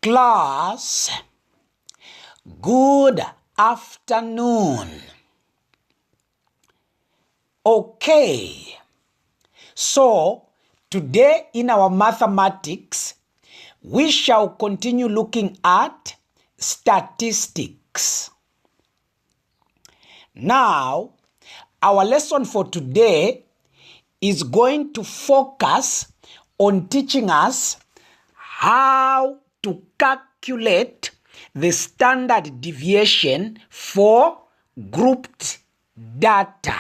Class, good afternoon. Okay, so today in our mathematics, we shall continue looking at statistics. Now, our lesson for today is going to focus on teaching us how to calculate the standard deviation for grouped data.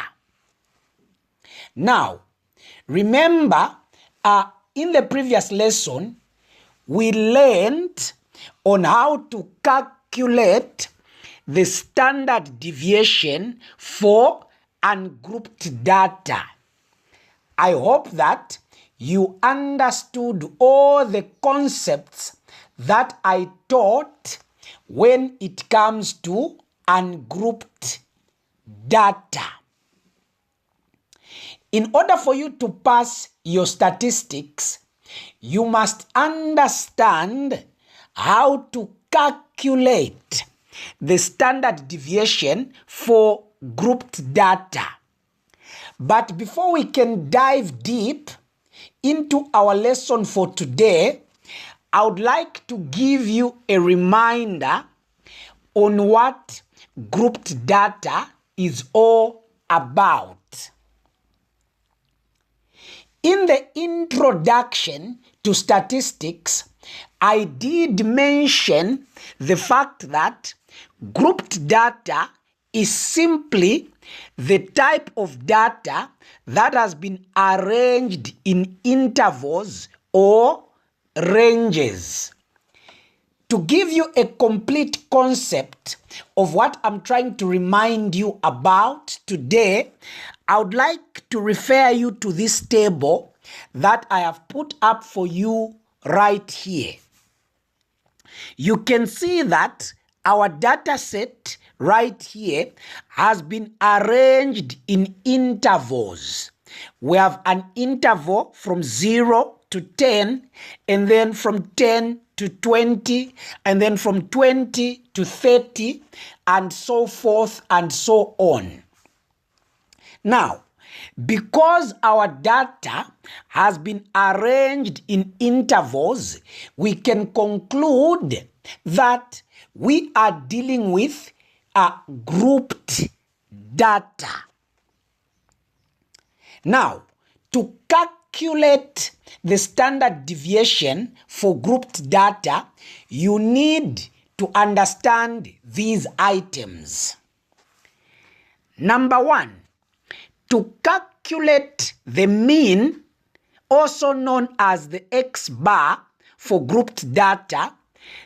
Now, remember, in the previous lesson, we learned on how to calculate the standard deviation for ungrouped data. I hope that you understood all the concepts that I taught when it comes to ungrouped data. In order for you to pass your statistics, you must understand how to calculate the standard deviation for grouped data. But before we can dive deep into our lesson for today, I would like to give you a reminder on what grouped data is all about. In the introduction to statistics, I did mention the fact that grouped data is simply the type of data that has been arranged in intervals or ranges. To give you a complete concept of what I'm trying to remind you about today, I would like to refer you to this table that I have put up for you right here. You can see that our data set right here has been arranged in intervals. We have an interval from 0 to 10, and then from 10 to 20, and then from 20 to 30, and so forth and so on. Now, because our data has been arranged in intervals, we can conclude that we are dealing with grouped data. Now, to calculate the standard deviation for grouped data, you need to understand these items. Number one, to calculate the mean, also known as the X bar for grouped data,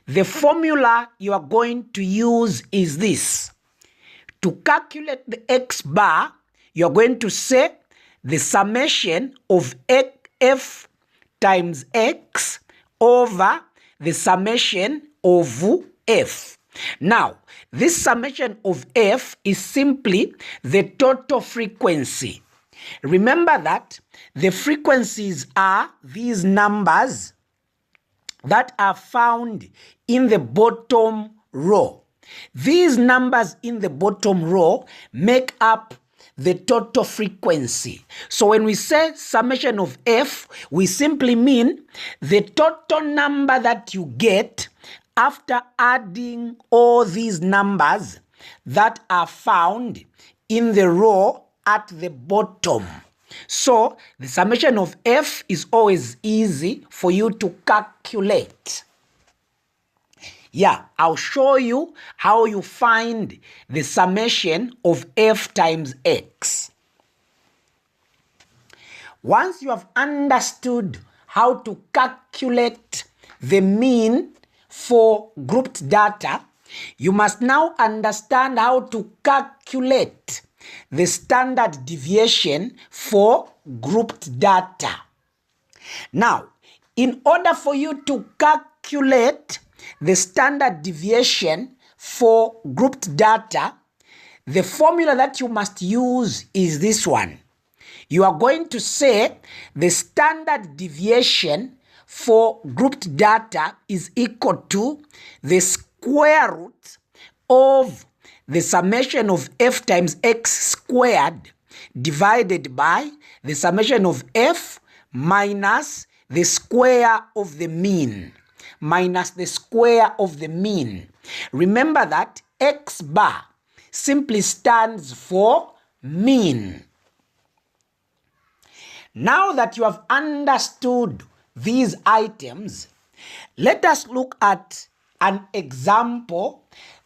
the formula you are going to use is this. To calculate the X bar, you are going to say the summation of F times X over the summation of F. Now, this summation of F is simply the total frequency. Remember that the frequencies are these numbers that are found in the bottom row. These numbers in the bottom row make up the total frequency. So when we say summation of F, we simply mean the total number that you get after adding all these numbers that are found in the row at the bottom. So the summation of F is always easy for you to calculate. Yeah, I'll show you how you find the summation of F times X. Once you have understood how to calculate the mean for grouped data, you must now understand how to calculate the standard deviation for grouped data. Now, in order for you to calculate the standard deviation for grouped data, the formula that you must use is this one. You are going to say the standard deviation for grouped data is equal to the square root of the summation of f times x squared divided by the summation of f minus the square of the mean. Minus the square of the mean. Remember that x bar simply stands for mean. Now that you have understood these items, let us look at an example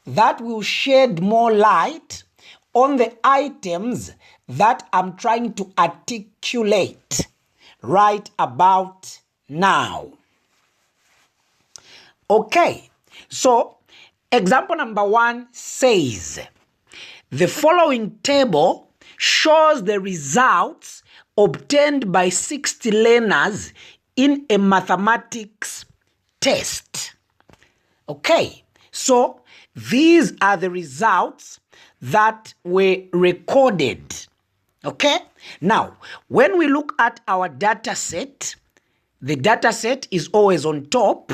that will shed more light on the items that I'm trying to articulate right about now. Okay, so example number 1 says, the following table shows the results obtained by 60 learners in a mathematics test. Okay, so these are the results that were recorded. Okay, now when we look at our data set, the data set is always on top.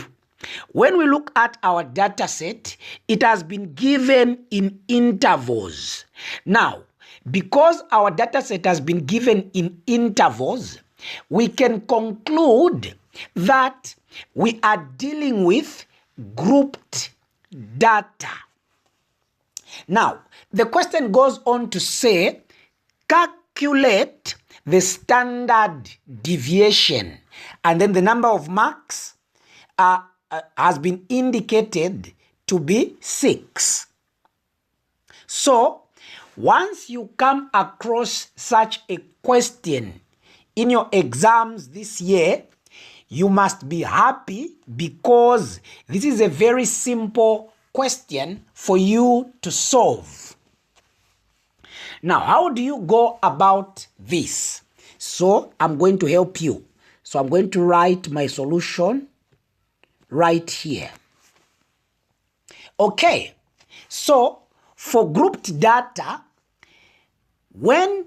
When we look at our data set, it has been given in intervals. Now, because our data set has been given in intervals, we can conclude that we are dealing with grouped data. Now, the question goes on to say, calculate the standard deviation, and then the number of marks has been indicated to be 6. So, once you come across such a question in your exams this year, you must be happy because this is a very simple question for you to solve. Now, how do you go about this? So, I'm going to help you. So, I'm going to write my solution right here. Okay, so for grouped data, when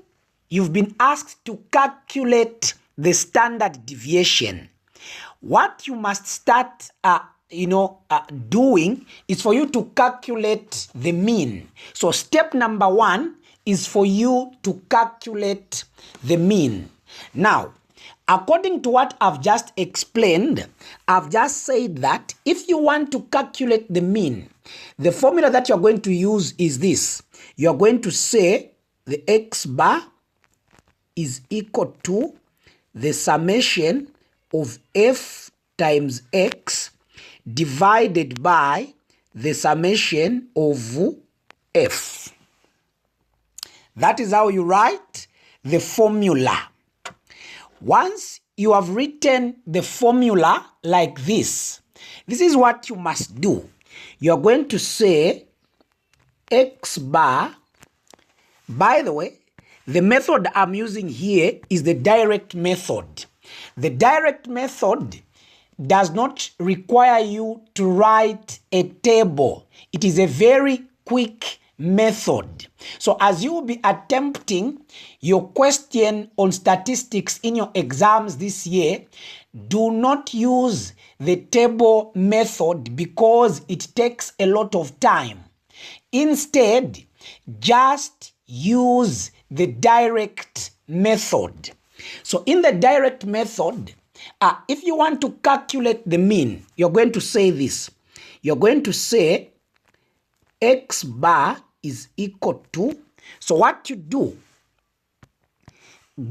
you've been asked to calculate the standard deviation, what you must start doing is for you to calculate the mean. So step number 1 is for you to calculate the mean. Now, according to what I've just explained, I've just said that if you want to calculate the mean, the formula that you're going to use is this. You're going to say the x bar is equal to the summation of f times x divided by the summation of f. That is how you write the formula. Once you have written the formula like this, this is what you must do. You're going to say x bar. By the way, the method I'm using here is the direct method. The direct method does not require you to write a table. It is a very quick method. So as you will be attempting your question on statistics in your exams this year, do not use the table method because it takes a lot of time. Instead, just use the direct method. So in the direct method, if you want to calculate the mean, you're going to say this. You're going to say x bar is equal to, so what you do,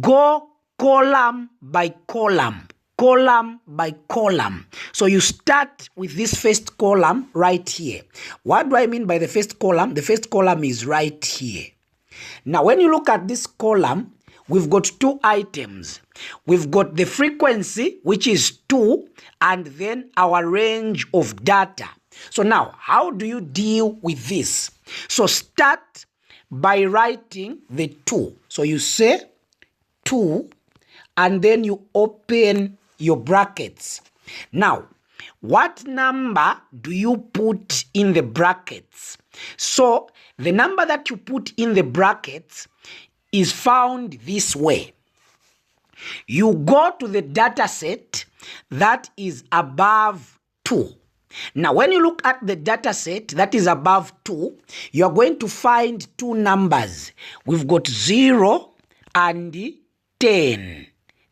go column by column, column by column. So you start with this first column right here. What do I mean by the first column? The first column is right here. Now, when you look at this column, we've got 2 items. We've got the frequency, which is 2, and then our range of data. So now, how do you deal with this? So start by writing the 2. So you say 2, and then you open your brackets. Now, what number do you put in the brackets? So the number that you put in the brackets is found this way. You go to the data set that is above 2. Now, when you look at the data set that is above 2, you are going to find two numbers. We've got 0 and 10.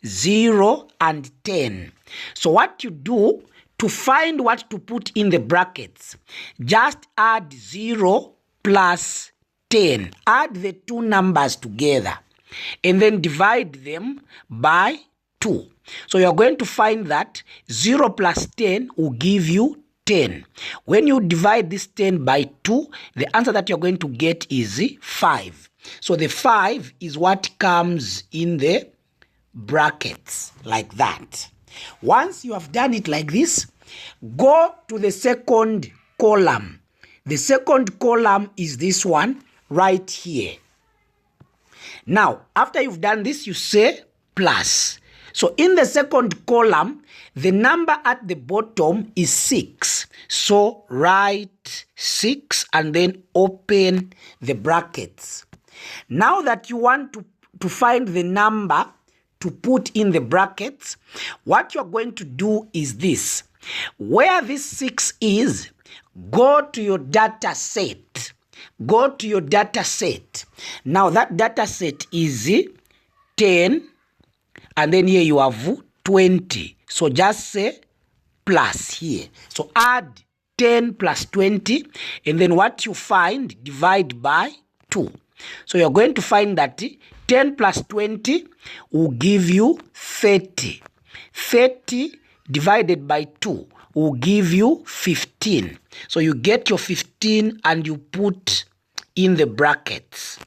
0 and 10. So what you do to find what to put in the brackets, just add 0 plus 10. Add the two numbers together and then divide them by 2. So you're going to find that 0 plus 10 will give you 10. When you divide this 10 by 2, the answer that you're going to get is 5. So the 5 is what comes in the brackets, like that. Once you have done it like this, go to the second column. The second column is this one right here. Now, after you've done this, you say plus. So in the second column, the number at the bottom is 6. So write 6 and then open the brackets. Now that you want to find the number to put in the brackets, what you're going to do is this. Where this 6 is, go to your data set. Go to your data set. Now that data set is 10, and then here you have 20. So just say plus here. So add 10 plus 20, and then what you find, divide by 2. So you're going to find that 10 plus 20 will give you 30. 30 divided by 2 will give you 15. So you get your 15 and you put in the brackets.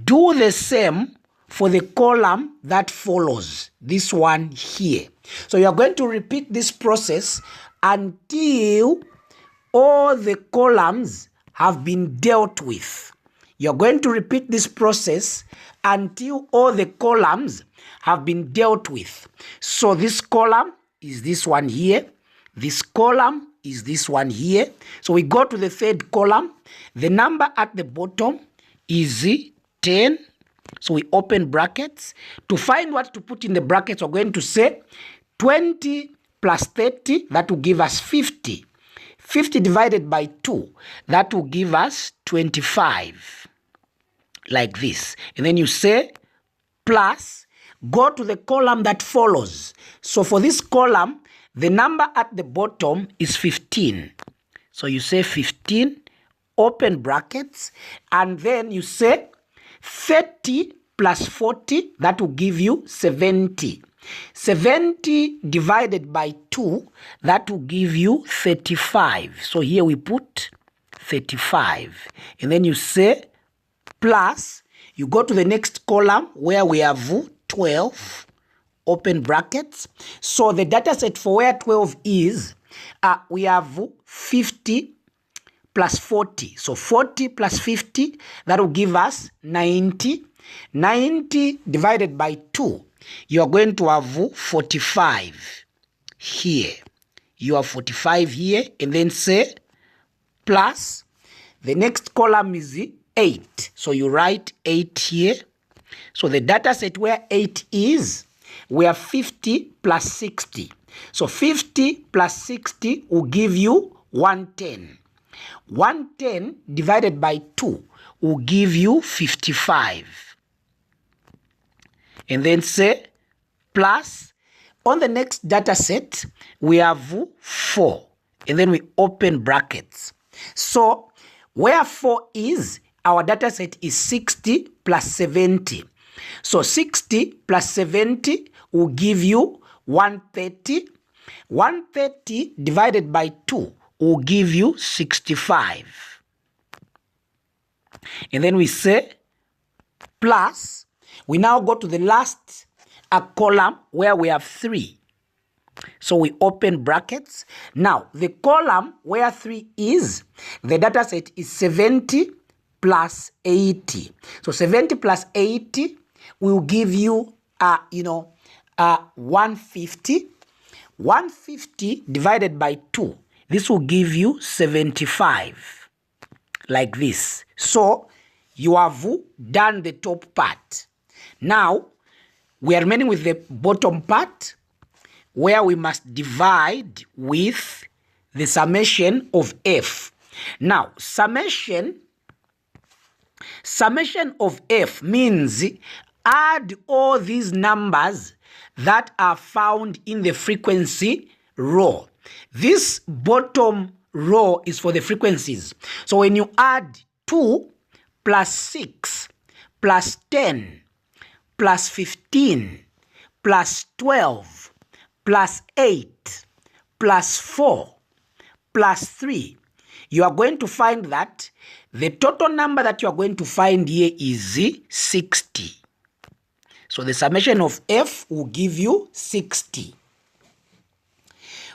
Do the same for the column that follows, this one here. So you are going to repeat this process until all the columns have been dealt with. You're going to repeat this process until all the columns have been dealt with. So this column is this one here. This column is this one here. So we go to the third column. The number at the bottom is 10. So we open brackets. To find what to put in the brackets, we're going to say 20 plus 30, that will give us 50. 50 divided by 2, that will give us 25. Like this. And then you say plus, go to the column that follows. So for this column, the number at the bottom is 15. So you say 15, open brackets, and then you say 30 plus 40, that will give you 70. 70 divided by 2, that will give you 35. So here we put 35. And then you say plus, you go to the next column where we have 12, open brackets. So the data set for where 12 is, we have 50 plus 40. So 40 plus 50, that will give us 90. 90 divided by 2, you are going to have 45 here. You have 45 here, and then say plus, the next column is 8. So you write 8 here. So the data set where 8 is, we have 50 plus 60. So 50 plus 60 will give you 110. 110 divided by 2 will give you 55. And then say plus, on the next data set, we have 4. And then we open brackets. So where 4 is, our data set is 60 plus 70. So 60 plus 70 will give you 130. 130 divided by 2 will give you 65. And then we say plus, we now go to the last column where we have 3. So we open brackets. Now, the column where 3 is, the data set is 70 plus 80. So 70 plus 80 will give you, 150. 150 divided by 2, this will give you 75. Like this. So you have done the top part. Now, we are remaining with the bottom part. where we must divide with the summation of f. Now, summation of f means add all these numbers that are found in the frequency row. This bottom row is for the frequencies. So when you add 2 plus 6 plus 10 plus 15 plus 12 plus 8 plus 4 plus 3, you are going to find that the total number that you are going to find here is 60. So the summation of f will give you 60.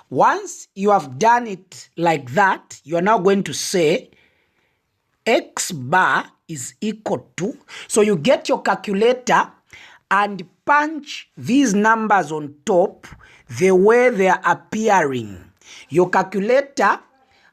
Once you have done it like that, you are now going to say x bar is equal to, so you get your calculator and punch these numbers on top the way they are appearing. Your calculator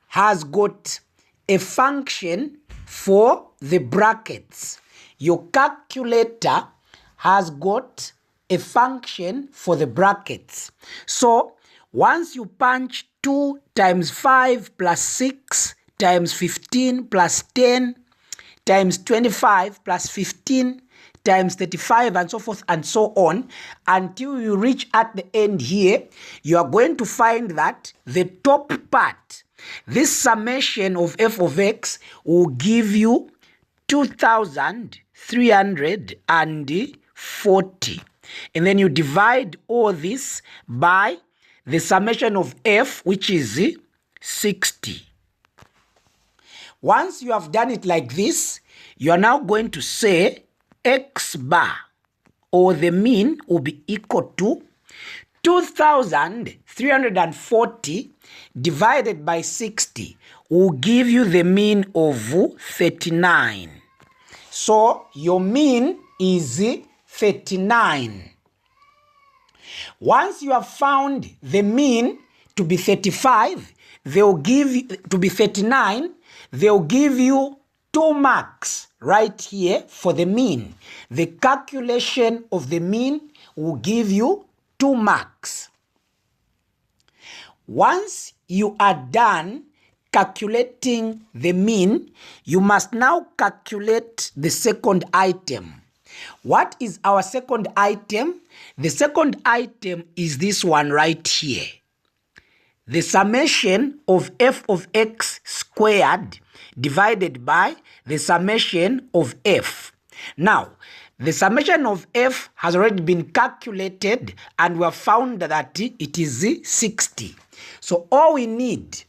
has got a function for the brackets. Your calculator has got a function for the brackets. So once you punch 2 times 5 plus 6 times 15 plus 10 times 25 plus 15 times 35 and so forth and so on until you reach at the end here, you are going to find that the top part, this summation of f of x, will give you 2,340. And then you divide all this by the summation of f, which is 60. Once you have done it like this, you are now going to say x bar, or the mean, will be equal to 2,340 divided by 60 will give you the mean of 39. So your mean is 39. Once you have found the mean to be 35, they will give you, to be 39, they will give you 2 marks right here for the mean. The calculation of the mean will give you 2 marks. Once you are done calculating the mean, you must now calculate the second item. What is our second item? The second item is this one right here. The summation of f of x squared divided by the summation of f. Now, the summation of f has already been calculated and we have found that it is 60. So all we need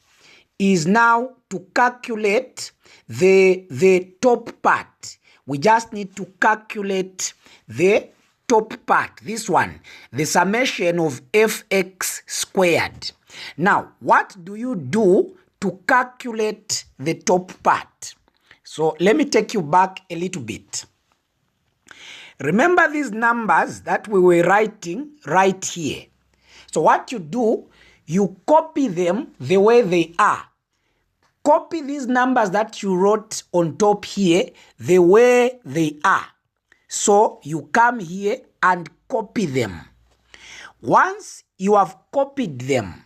is now to calculate the top part. We just need to calculate the top part, this one, the summation of fx squared. Now, what do you do to calculate the top part? So let me take you back a little bit. Remember these numbers that we were writing right here. So what you do, you copy them the way they are. Copy these numbers that you wrote on top here the way they are. So you come here and copy them. Once you have copied them,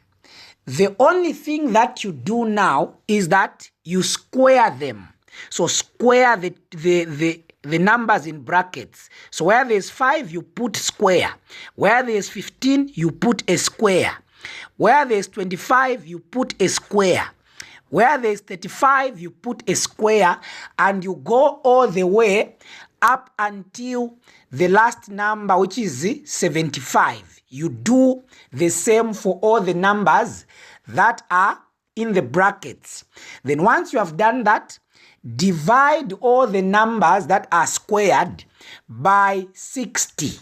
the only thing that you do now is that you square them. So square the numbers in brackets. So where there's 5, you put square. Where there's 15, you put a square. Where there's 25, you put a square. Where there's 35, you put a square, and you go all the way up until the last number, which is 75. You do the same for all the numbers that are in the brackets. Then once you have done that, divide all the numbers that are squared by 60.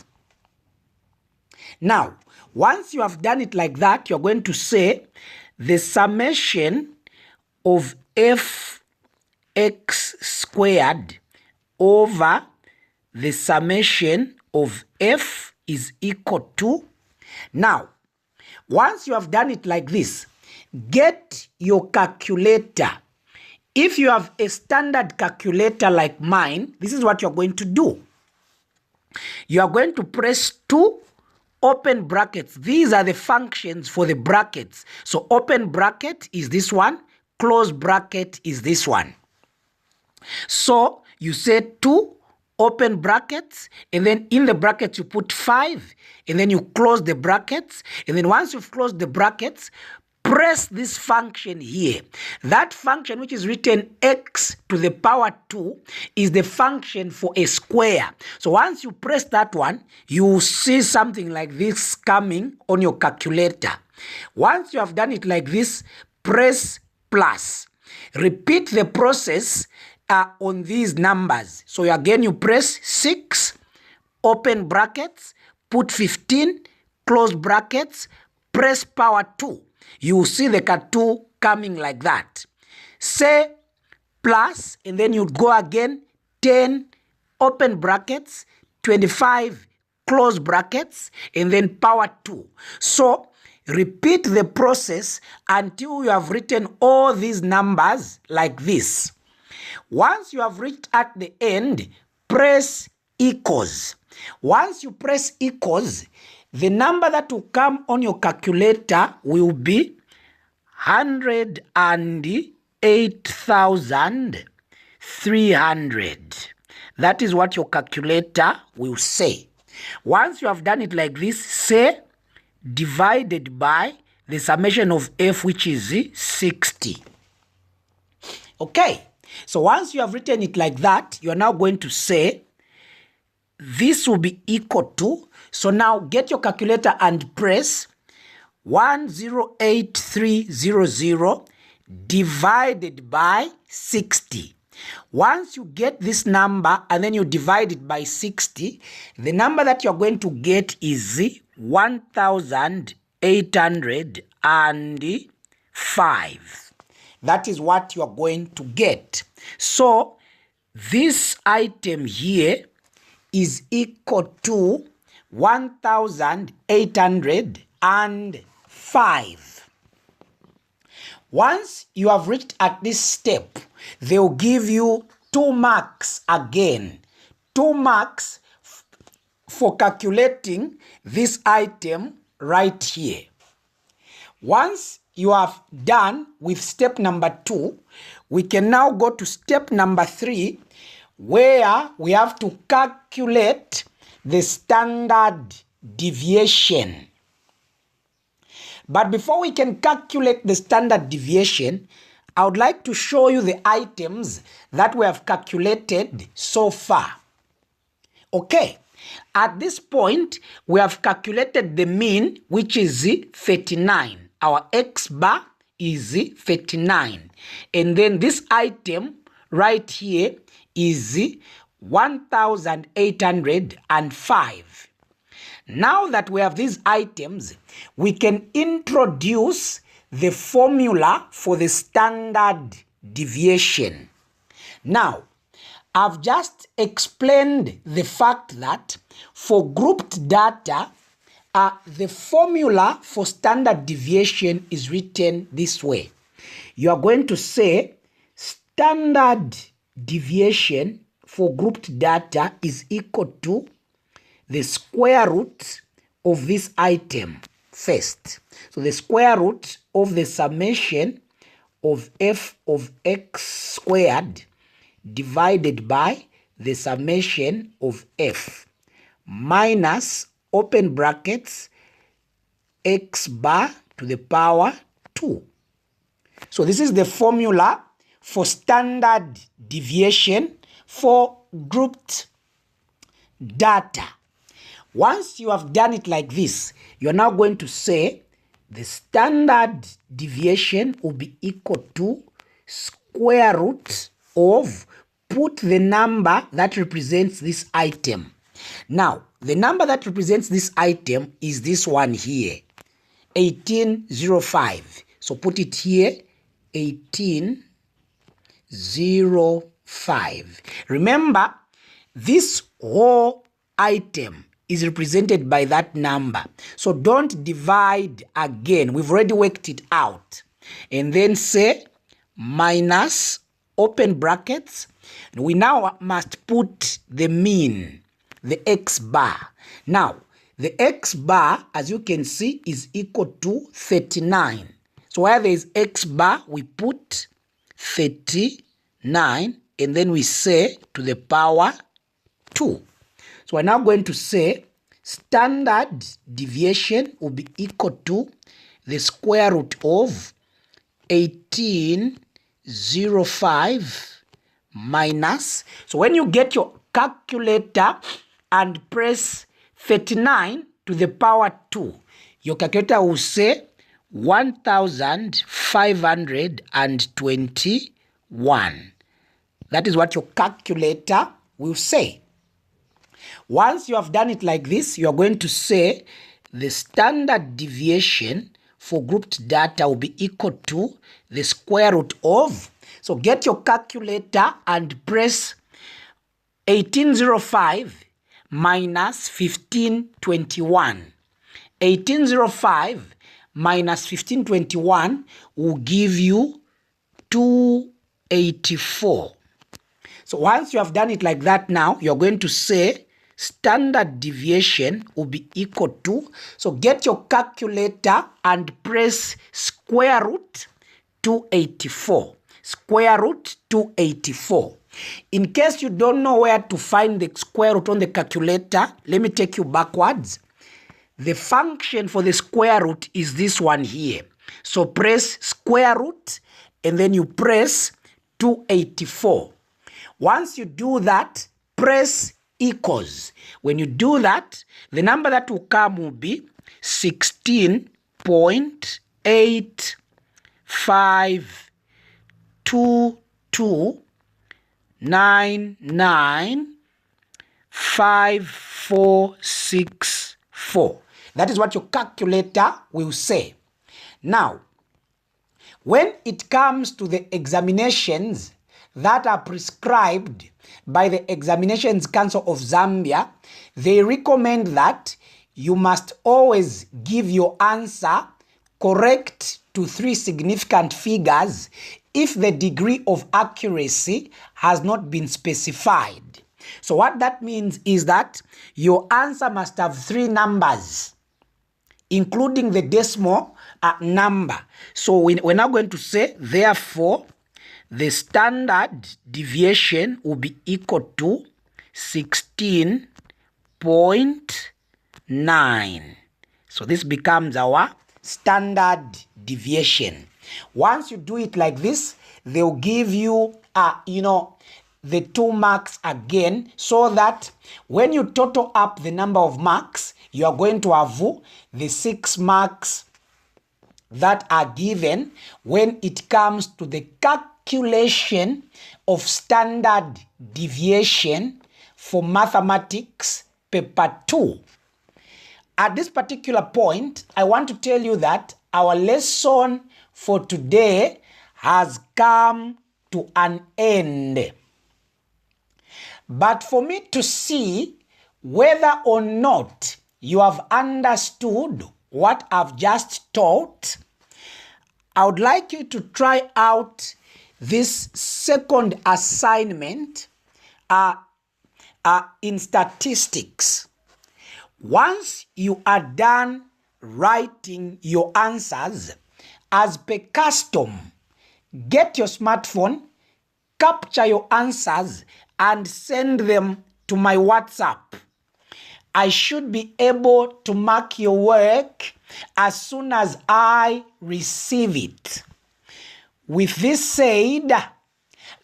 Now, once you have done it like that, you're going to say the summation of fx squared over the summation of f is equal to. Now, once you have done it like this, get your calculator. If you have a standard calculator like mine, this is what you're going to do. You are going to press 2 open brackets. These are the functions for the brackets. So open bracket is this one, close bracket is this one. So you say 2 open brackets, and then in the brackets you put 5, and then you close the brackets, and then once you've closed the brackets, press this function here. That function, which is written x to the power 2, is the function for a square. So once you press that one, you will see something like this coming on your calculator. Once you have done it like this, press plus. Repeat the process on these numbers. So again, you press 6, open brackets, put 15, close brackets, press power 2. You will see the 2 coming like that. Say plus, and then you go again, 10, open brackets, 25, close brackets, and then power 2. So repeat the process until you have written all these numbers like this. Once you have reached at the end, press equals. Once you press equals, the number that will come on your calculator will be 108,300. That is what your calculator will say. Once you have done it like this, say divided by the summation of f, which is 60. Okay, so once you have written it like that, you are now going to say this will be equal to, so now get your calculator and press 108,300 divided by 60. Once you get this number and then you divide it by 60, the number that you're going to get is 1,805. That is what you are going to get. So this item here is equal to 1,805. Once you have reached at this step, they will give you 2 marks again. 2 marks for calculating this item right here. Once you have done with step number 2, we can now go to step number 3, where we have to calculate the standard deviation. But before we can calculate the standard deviation, I would like to show you the items that we have calculated so far. Okay, at this point, we have calculated the mean, which is 39. Our x bar is 39. And then this item right here is 1,805. Now that we have these items, we can introduce the formula for the standard deviation. Now, I've just explained the fact that for grouped data, the formula for standard deviation is written this way. You are going to say standard deviation for grouped data is equal to the square root of this item first. So the square root of the summation of f of x squared divided by the summation of f minus open brackets x bar to the power 2. So this is the formula for standard deviation for grouped data. Once you have done it like this, you're now going to say the standard deviation will be equal to square root of, put the number that represents this item. Now, the number that represents this item is this one here, 1805. So put it here, 1805. Remember, this whole item is represented by that number. So don't divide again. We've already worked it out. And then say minus open brackets. We now must put the mean, the x bar. Now, The x bar, as you can see, is equal to 39. So where there is x bar, we put 39 and then we say to the power 2. So we're now going to say standard deviation will be equal to the square root of 1805 minus. So when you get your calculator and press 39 to the power 2, your calculator will say 1521. That is what your calculator will say. Once you have done it like this, you are going to say the standard deviation for grouped data will be equal to the square root of. So get your calculator and press 1805 minus 1521. 1805 minus 1521 will give you 284. So once you have done it like that, now you're going to say standard deviation will be equal to, so get your calculator and press square root 284. Square root 284. In case you don't know where to find the square root on the calculator, let me take you backwards. The function for the square root is this one here. So press square root and then you press 284. Once you do that, press equals. When you do that, the number that will come will be 16.8522995464. That is what your calculator will say. Now, when it comes to the examinations that are prescribed by the Examinations Council of Zambia, they recommend that you must always give your answer correct to 3 significant figures if the degree of accuracy has not been specified. So what that means is that your answer must have 3 numbers, including the decimal number. So we're now going to say, therefore, the standard deviation will be equal to 16.9. So this becomes our standard deviation. Once you do it like this, they'll give you, the 2 marks again, so that when you total up the number of marks, you are going to have the 6 marks that are given when it comes to the calculation of standard deviation for mathematics paper 2. At this particular point, I want to tell you that our lesson for today has come to an end. But for me to see whether or not you have understood what I've just taught, I would like you to try out this second assignment in statistics. Once you are done writing your answers, as per custom, get your smartphone, capture your answers, and send them to my WhatsApp. I should be able to mark your work as soon as I receive it. With this said,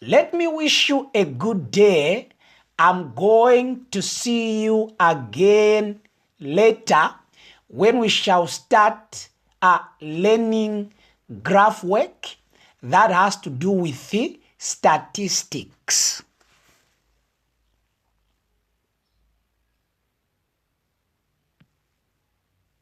let me wish you a good day. I'm going to see you again later when we shall start learning graph work that has to do with the statistics.